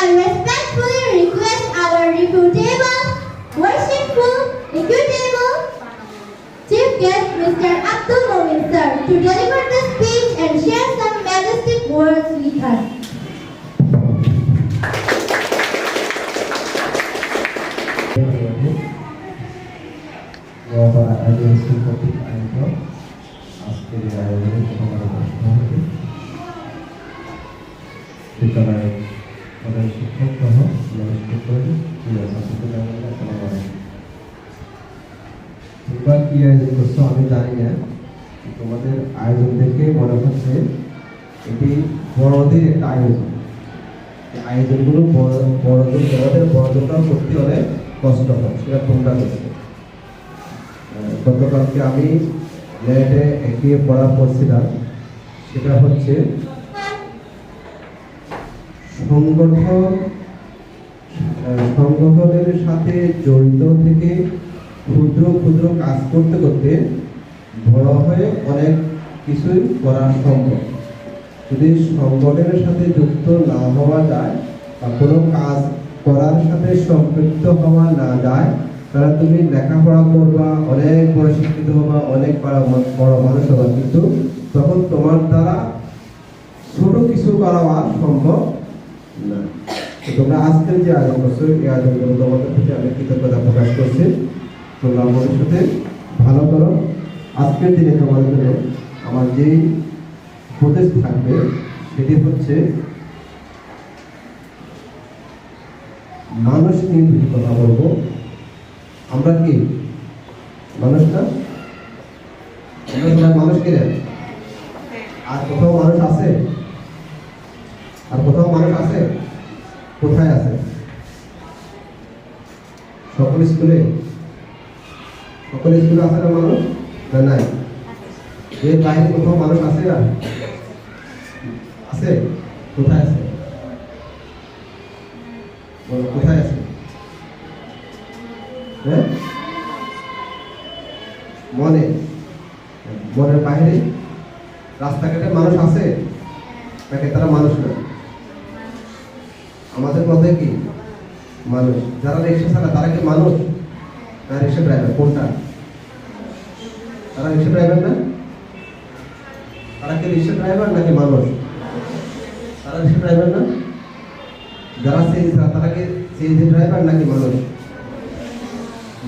I respectfully request our reputable, worshipful, equitable Chief Guest Mr. Abdul Momin sir to deliver the speech and share some majestic words with us. এবার কি আয়োজন করছো আমি জানি না, তোমাদের আয়োজন দেখে মনে হচ্ছে এটি বড়দের একটা আয়োজন। আয়োজনগুলো বড়জনরাও করতে অনেক কষ্ট হয়, সেটা তোমরা করছো। গতকালকে আমি লেটে একটি পড়া পড়ছিলাম, সেটা হচ্ছে সংগঠনের সাথে জড়িত থেকে ক্ষুদ্র ক্ষুদ্র কাজ করতে করতে বড় হয়ে অনেক কিছুই করা সম্ভব। যদি সংগঠনের সাথে যুক্ত না হওয়া যায় বা কোনো কাজ করার সাথে সম্পৃক্ত হওয়া না যায়, তাহলে তুমি লেখাপড়া করবা, অনেক বড় শিক্ষিত হবা, অনেক বড় মানুষ হবা, কিন্তু তখন তোমার দ্বারা ছোট কিছু করা সম্ভব না। তোমরা আজকের যে আয়োজন করছো, এই আয়োজনগুলো তোমাদের প্রতি আমি কৃতজ্ঞতা প্রকাশ করছি। তোমরা ভবিষ্যতে ভালো করো। আজকের দিনে তোমাদের জন্য আমার যেই উপদেশ থাকবে সেটি হচ্ছে মানুষ নিয়ে কিছু কথা বলবো। আমরা কি মানুষ না? মানুষ কিনে আর কোথাও মানুষ আছে? আর কোথাও মানুষ আছে? কোথায় আছে? সকল স্কুলে আছে না মানুষ? না নাই? এর বাইরে কোথাও মানুষ আছে না? আছে? কোথায় আছে? কোথায় আছে? মনের বাইরে রাস্তাঘাটে মানুষ আছে নাকি তারা মানুষ না? আমাদের মধ্যে কি মানুষ? যারা রিক্সা চালায় তারা কি মানুষ না রিক্সা ড্রাইভার? কোনটা? তারা রিক্সা ড্রাইভার না? তারা কি রিক্সা ড্রাইভার নাকি মানুষ? তারা রিক্সা ড্রাইভার না? যারা সিএনজি চালায় তারা কি সিএনজি ড্রাইভার নাকি মানুষ?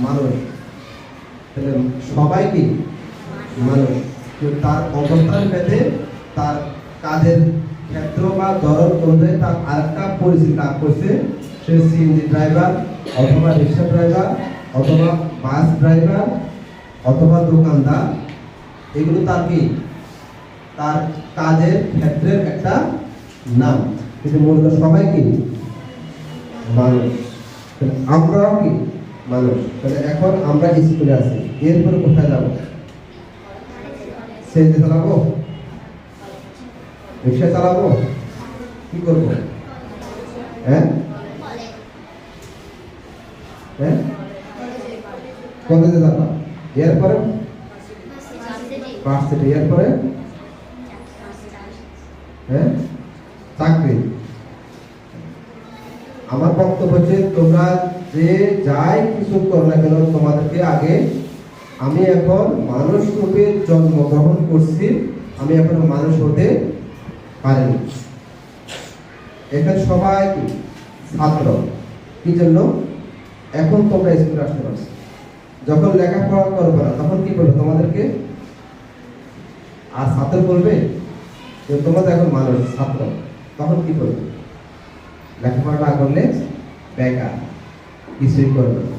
মানুষ। তাহলে সবাই কি মানুষ, তার অবস্থান ভেদে তার কাজের ক্ষেত্র বা দরদ অনুযায়ী তার আরেকটা পরিচিতি লাভ করছে। সে সিএনজি ড্রাইভার অথবা রিক্সা ড্রাইভার অথবা বাস ড্রাইভার অথবা দোকানদার, এগুলো তার কি তার কাজের ক্ষেত্রের একটা নাম, কিন্তু মূলত সবাই কি মানুষ। আমরাও কি মানুষ। তাহলে এখন আমরা স্কুলে আছি, এরপরে কোথায় যাবো? সিএনজি চালাবো? রিক্সা চালাবো? কি করবো? কলেজে যাবা, এরপরে ভার্সিটি, এরপরে চাকরি। আমার বক্তব্য হচ্ছে তোমরা যে যাই কিছু করো না কেন, তোমাদেরকে আগে আমি এখন মানুষ রূপে জন্মগ্রহণ করছি, আমি এখন মানুষ হতে পারিনি। এখানে সবাই ছাত্র, কি জন্য? এখন তোমরা স্কুলে আসতে পারছো। যখন লেখাপড়া করবে না তখন কি বলবে তোমাদেরকে? আর ছাত্র বলবে যে তোমরা তো এখন মানুষ ছাত্র, তখন কি করবে? লেখাপড়া না করলে বেকার, কিছুই করবে না,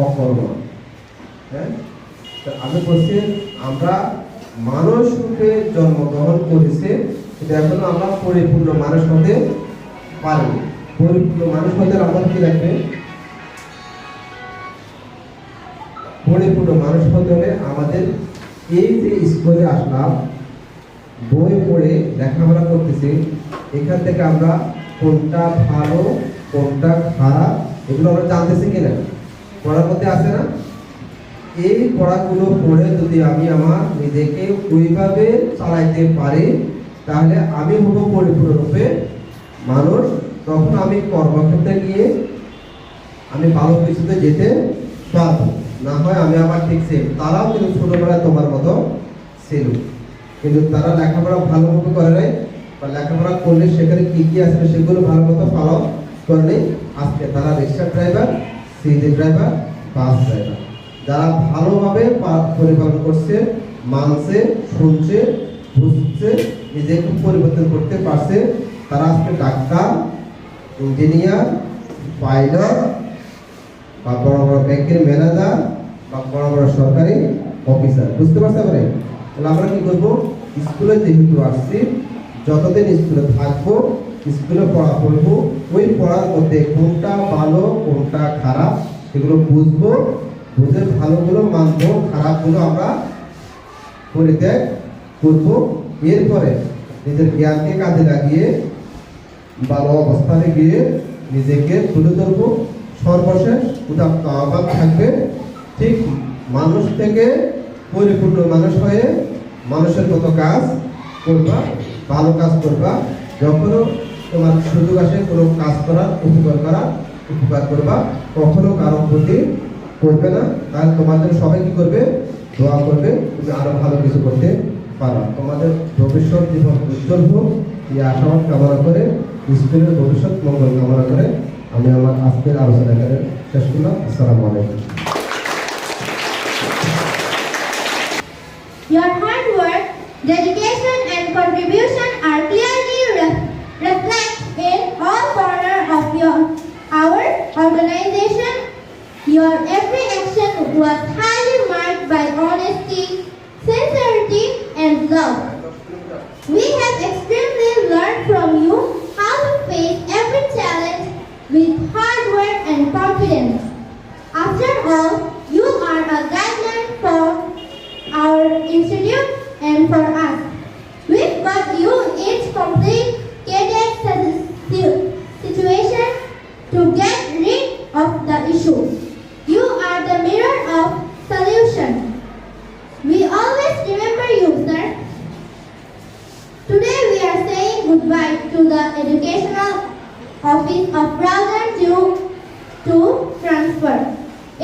অকর্ম। আমি বলছি আমরা মানুষ রূপে জন্মগ্রহণ করেছে, কিন্তু এখনো আমরা পরিপূর্ণ মানুষ হতে পারিনি। পরিপূর্ণ মানুষ হতে আমাদের কি লাগবে? পরিপূর্ণ মানুষ হতে হলে আমাদের এই যে স্কুলে আসলাম, বই পড়ে লেখাপড়া করতেছি, এখান থেকে আমরা কোনটা ভালো কোনটা খারাপ এগুলো আমরা জানতেছি কিনা? পড়ার মধ্যে আছে না? এই পড়াগুলো পড়ে যদি আমি আমার নিজেকে ওইভাবে চালাইতে পারি, তাহলে আমি হব পরিপূর্ণরূপে মানুষ তখন আমি কর্মক্ষেত্রে গিয়ে আমি ভালো কিছুতে যেতে পারবো। না হয় আমি আবার ঠিক সেম, তারাও কিন্তু ছোটবেলায় তোমার মতো ছিল, কিন্তু তারা লেখাপড়া ভালো মতো করে নাই, বা লেখাপড়া করলে সেখানে কি কি আসবে সেগুলো ভালো মতো ফলো করলে আজকে তারা রিক্সা driver, CNG driver, bus driver, যারা ভালোভাবে পরিপালন করছে, মানছে, শুনছে, বুঝছে, নিজেকে পরিবর্তন করতে পারছে, তারা আজকে ডাক্তার, ইঞ্জিনিয়ার, পাইলট, বা বড় বড় ব্যাংকের ম্যানেজার, বা বড় বড় সরকারি অফিসার। বুঝতে পারতে পারে? তাহলে আমরা কি করবো? স্কুলে যেহেতু আসছি, যতদিন স্কুলে থাকবো, স্কুলে পড়া পড়বো, ওই পড়ার মধ্যে কোনটা ভালো কোনটা খারাপ সেগুলো বুঝবো, বুঝে ভালোগুলো মানবো, খারাপগুলো আমরা পরিত্যাগ করবো। এরপরে নিজের জ্ঞানকে কাজে লাগিয়ে ভালো অবস্থানে গিয়ে নিজেকে তুলে ধরবো। সর্বশেষ উদাত্ত আহ্বান থাকবে, ঠিক মানুষ থেকে পরিপূর্ণ মানুষ হয়ে মানুষের মতো কাজ করবা, ভালো কাজ করবা। যখনও তোমার সুযোগ আসে কোনো কাজ করার, উপকার করবা, কখনো কারো প্রতি করবে না। তাহলে তোমাদের সবাই কি করবে? দোয়া করবে, তুমি আরো ভালো কিছু করতে পারো। তোমাদের ভবিষ্যৎ জীবন উজ্জ্বল হোক এই আশাবাদ কামনা করে, স্কুলের ভবিষ্যৎ মঙ্গল কামনা করে আমি আমার আজকের আলোচনা এখানে শেষ করলাম। আসসালামু আলাইকুম। Your hard work, dedication and contribution are clearly reflected in all corners of our organization. Your every action was highly marked by honesty, sincerity and love. We have extremely learned from you how to face every challenge with hard work and confidence. After all, you are a guideline for our institute and for us. With what you each complicated situation to get rid of the issue. You are the mirror of solution. We always remember you, sir. Today we are saying goodbye to the educational office of Brother due to transfer.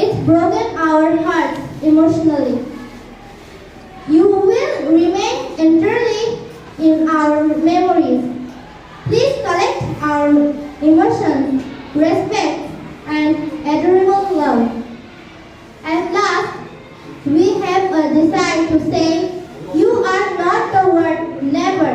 It's broken our hearts emotionally. You will remain entirely in our memories. Please collect our emotions, respect, and adorable love. At last, we have a desire to say, you are not the word never.